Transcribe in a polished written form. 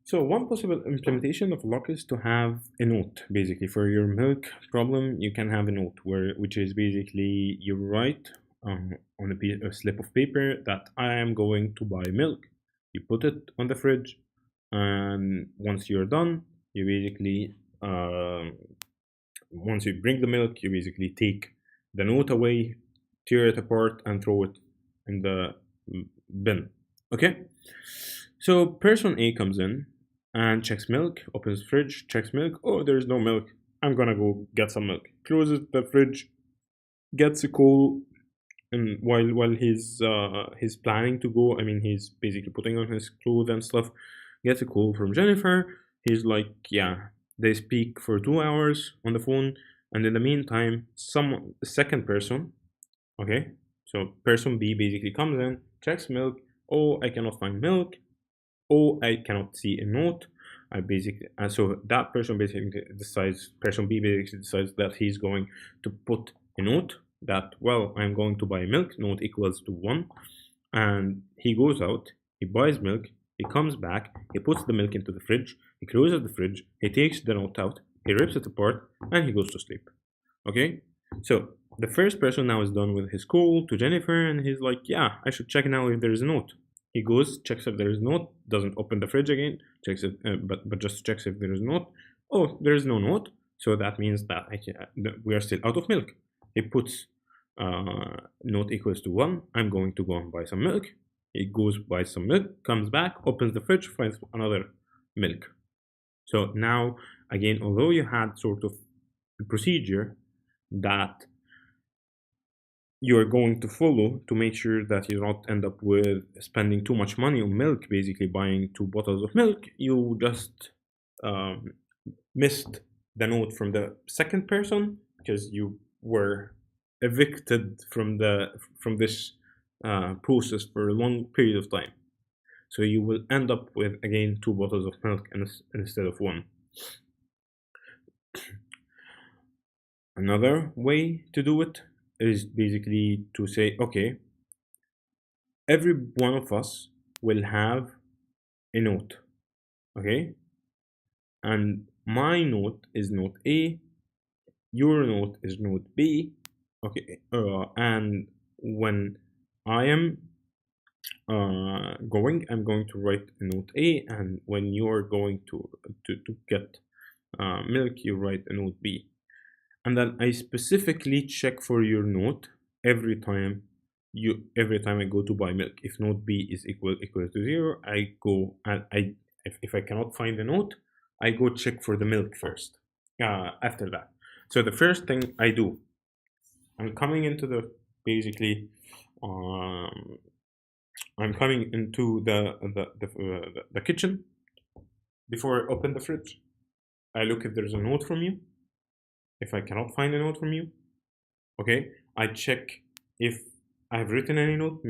So one possible implementation of lock is to have a note. Basically, for your milk problem, you can have a note which is basically you write on a slip of paper that I am going to buy milk. You put it on the fridge, and once you're done, you basically once you bring the milk, you basically take the note away, tear it apart, and throw it in the bin. Okay. So person A comes in and checks milk, opens fridge, checks milk. Oh, there's no milk. I'm gonna go get some milk. Closes the fridge, gets a call, and while he's planning to go, I mean he's basically putting on his clothes and stuff. Gets a call from Jennifer. He's like, yeah. They speak for 2 hours on the phone, and in the meantime, some second person, okay, so person B basically comes in, checks milk. Oh, I cannot find milk. Oh, I cannot see a note. I basically, and so that person basically decides, person B basically decides that he's going to put a note that, well, I'm going to buy milk, note equals to 1. And he goes out, he buys milk, he comes back, he puts the milk into the fridge, he closes the fridge, he takes the note out, he rips it apart, and he goes to sleep. Okay? So the first person now is done with his call to Jennifer, and he's like, yeah, I should check now if there is a note. He goes, checks if there is a note, doesn't open the fridge again, checks it, but just checks if there is a note. Oh, there is no note, so that means that we are still out of milk. He puts note equals to 1. I'm going to go and buy some milk. He goes, buys some milk, comes back, opens the fridge, finds another milk. So now, again, although you had sort of a procedure that you're going to follow to make sure that you don't end up with spending too much money on milk, basically buying 2 bottles of milk, you just um, missed the note from the second person because you were evicted from this process for a long period of time. So you will end up with again 2 bottles of milk instead of one. Another way to do it is basically to say, okay, every one of us will have a note, okay? And my note is note A, your note is note B, okay? And when I am I'm going to write a note A, and when you're going to get milk, you write a note B. And then I specifically check for your note every time I go to buy milk. If note B is equal to 0, I go and if I cannot find the note, I go check for the milk first. After that, so the first thing I do, I'm coming into the basically um, I'm coming into the kitchen. Before I open the fridge, I look if there's a note from you. If I cannot find a note from you, okay, I check if I've written any note.